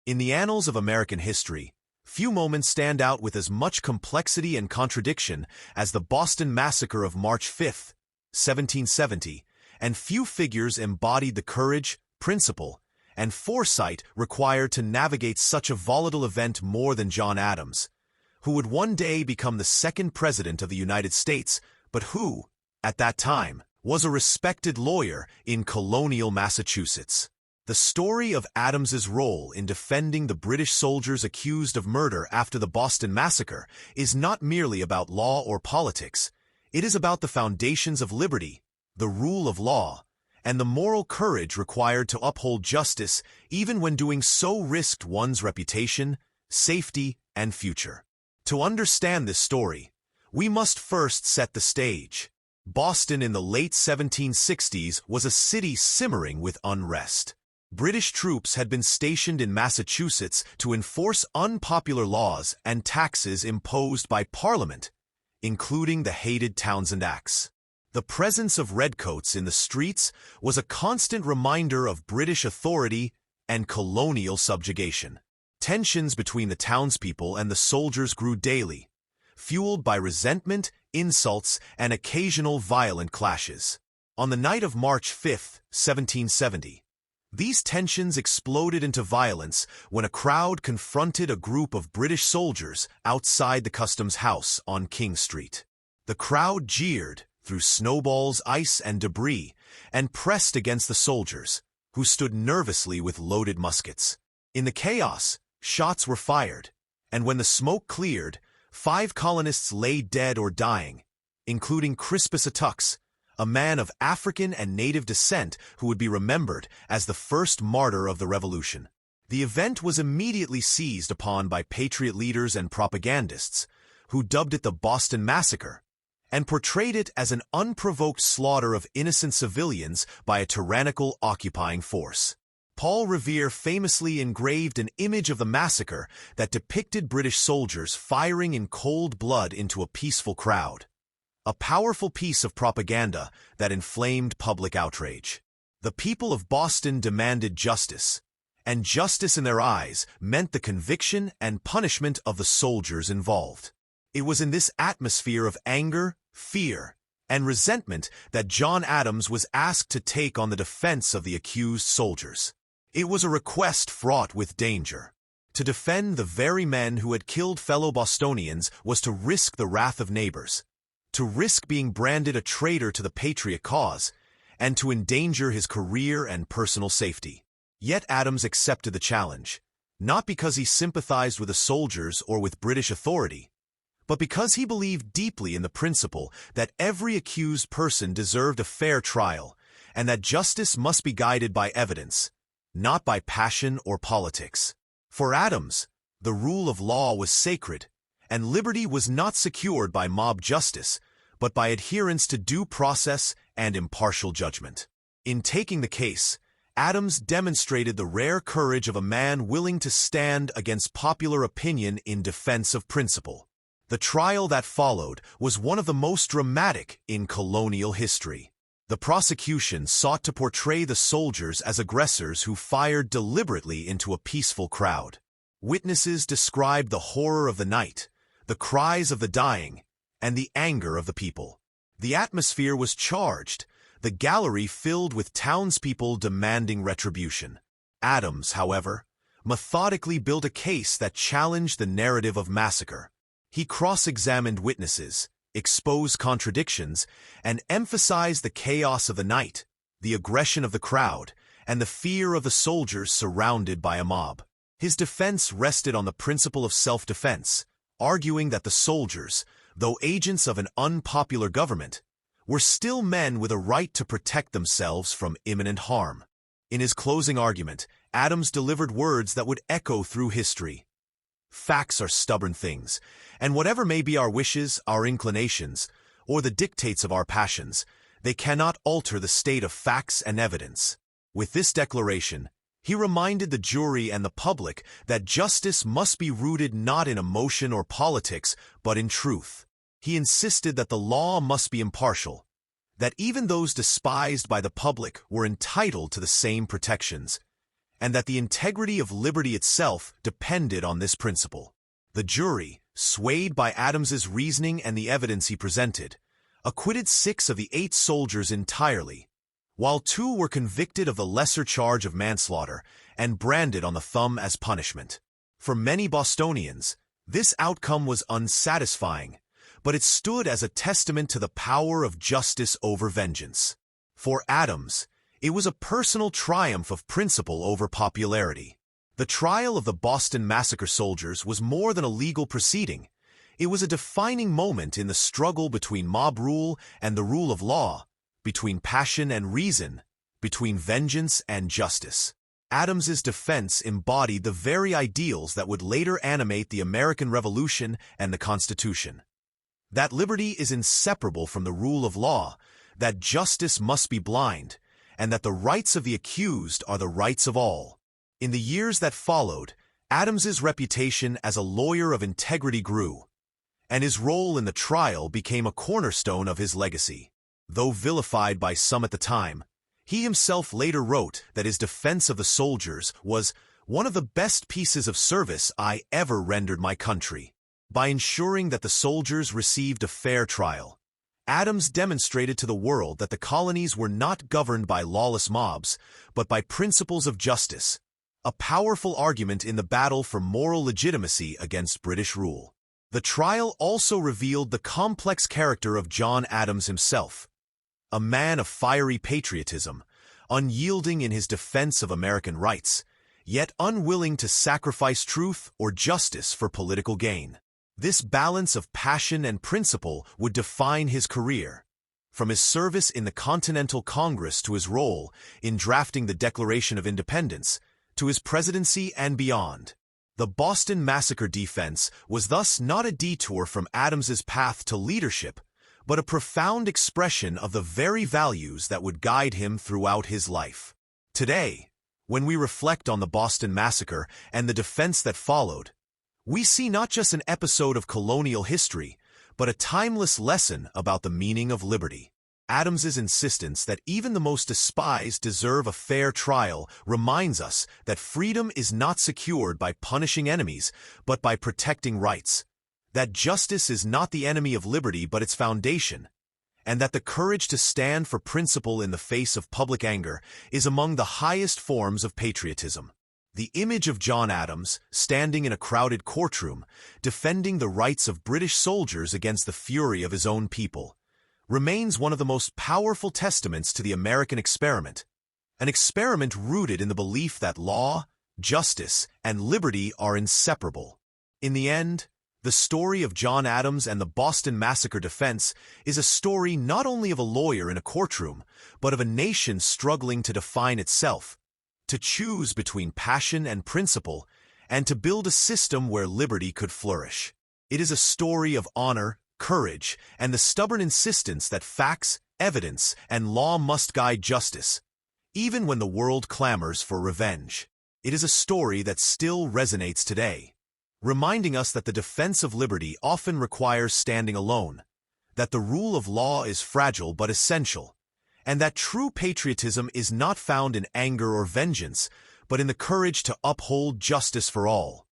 In the annals of American history, few moments stand out with as much complexity and contradiction as the Boston Massacre of March 5, 1770, and few figures embodied the courage, principle, and foresight required to navigate such a volatile event more than John Adams, who would one day become the second president of the United States, but who, at that time, was a respected lawyer in Colonial, Massachusetts. The story of Adams's role in defending the British soldiers accused of murder after the Boston Massacre is not merely about law or politics. It is about the foundations of liberty, the rule of law, and the moral courage required to uphold justice even when doing so risked one's reputation, safety, and future. To understand this story, we must first set the stage. Boston in the late 1760s was a city simmering with unrest. British troops had been stationed in Massachusetts to enforce unpopular laws and taxes imposed by Parliament, including the hated Townshend Acts. The presence of redcoats in the streets was a constant reminder of British authority and colonial subjugation. Tensions between the townspeople and the soldiers grew daily, fueled by resentment, insults, and occasional violent clashes. On the night of March 5, 1770, these tensions exploded into violence when a crowd confronted a group of British soldiers outside the Customs House on King Street. The crowd jeered, threw snowballs, ice, and debris, and pressed against the soldiers, who stood nervously with loaded muskets. In the chaos, shots were fired, and when the smoke cleared, 5 colonists lay dead or dying, including Crispus Attucks, a man of African and native descent who would be remembered as the first martyr of the Revolution. The event was immediately seized upon by Patriot leaders and propagandists, who dubbed it the Boston Massacre, and portrayed it as an unprovoked slaughter of innocent civilians by a tyrannical occupying force. Paul Revere famously engraved an image of the massacre that depicted British soldiers firing in cold blood into a peaceful crowd. A powerful piece of propaganda that inflamed public outrage. The people of Boston demanded justice, and justice in their eyes meant the conviction and punishment of the soldiers involved. It was in this atmosphere of anger, fear, and resentment that John Adams was asked to take on the defense of the accused soldiers. It was a request fraught with danger. To defend the very men who had killed fellow Bostonians was to risk the wrath of neighbors, to risk being branded a traitor to the patriot cause, and to endanger his career and personal safety. Yet Adams accepted the challenge, not because he sympathized with the soldiers or with British authority, but because he believed deeply in the principle that every accused person deserved a fair trial, and that justice must be guided by evidence, not by passion or politics. For Adams, the rule of law was sacred, and liberty was not secured by mob justice, but by adherence to due process and impartial judgment. In taking the case, Adams demonstrated the rare courage of a man willing to stand against popular opinion in defense of principle. The trial that followed was one of the most dramatic in colonial history. The prosecution sought to portray the soldiers as aggressors who fired deliberately into a peaceful crowd. Witnesses described the horror of the night, the cries of the dying, and the anger of the people. The atmosphere was charged, the gallery filled with townspeople demanding retribution. Adams, however, methodically built a case that challenged the narrative of massacre. He cross-examined witnesses, exposed contradictions, and emphasized the chaos of the night, the aggression of the crowd, and the fear of the soldiers surrounded by a mob. His defense rested on the principle of self-defense, arguing that the soldiers, though agents of an unpopular government, were still men with a right to protect themselves from imminent harm. In his closing argument, Adams delivered words that would echo through history. Facts are stubborn things, and whatever may be our wishes, our inclinations, or the dictates of our passions, they cannot alter the state of facts and evidence. With this declaration, he reminded the jury and the public that justice must be rooted not in emotion or politics, but in truth. He insisted that the law must be impartial, that even those despised by the public were entitled to the same protections, and that the integrity of liberty itself depended on this principle. The jury, swayed by Adams's reasoning and the evidence he presented, acquitted 6 of the 8 soldiers entirely, while 2 were convicted of the lesser charge of manslaughter and branded on the thumb as punishment. For many Bostonians, this outcome was unsatisfying, but it stood as a testament to the power of justice over vengeance. For Adams, it was a personal triumph of principle over popularity. The trial of the Boston Massacre soldiers was more than a legal proceeding. It was a defining moment in the struggle between mob rule and the rule of law, between passion and reason, between vengeance and justice. Adams's defense embodied the very ideals that would later animate the American Revolution and the Constitution. That liberty is inseparable from the rule of law, that justice must be blind, and that the rights of the accused are the rights of all. In the years that followed, Adams's reputation as a lawyer of integrity grew, and his role in the trial became a cornerstone of his legacy. Though vilified by some at the time, he himself later wrote that his defense of the soldiers was one of the best pieces of service I ever rendered my country. By ensuring that the soldiers received a fair trial, Adams demonstrated to the world that the colonies were not governed by lawless mobs, but by principles of justice, a powerful argument in the battle for moral legitimacy against British rule. The trial also revealed the complex character of John Adams himself, a man of fiery patriotism, unyielding in his defense of American rights, yet unwilling to sacrifice truth or justice for political gain. This balance of passion and principle would define his career, from his service in the Continental Congress to his role in drafting the Declaration of Independence, to his presidency and beyond. The Boston Massacre defense was thus not a detour from Adams's path to leadership, but a profound expression of the very values that would guide him throughout his life. Today, when we reflect on the Boston Massacre and the defense that followed, we see not just an episode of colonial history, but a timeless lesson about the meaning of liberty. Adams's insistence that even the most despised deserve a fair trial reminds us that freedom is not secured by punishing enemies, but by protecting rights, that justice is not the enemy of liberty but its foundation, and that the courage to stand for principle in the face of public anger is among the highest forms of patriotism. The image of John Adams, standing in a crowded courtroom, defending the rights of British soldiers against the fury of his own people, remains one of the most powerful testaments to the American experiment, an experiment rooted in the belief that law, justice, and liberty are inseparable. In the end, the story of John Adams and the Boston Massacre defense is a story not only of a lawyer in a courtroom, but of a nation struggling to define itself, to choose between passion and principle, and to build a system where liberty could flourish. It is a story of honor, courage, and the stubborn insistence that facts, evidence, and law must guide justice, even when the world clamors for revenge. It is a story that still resonates today, reminding us that the defense of liberty often requires standing alone, that the rule of law is fragile but essential, and that true patriotism is not found in anger or vengeance, but in the courage to uphold justice for all.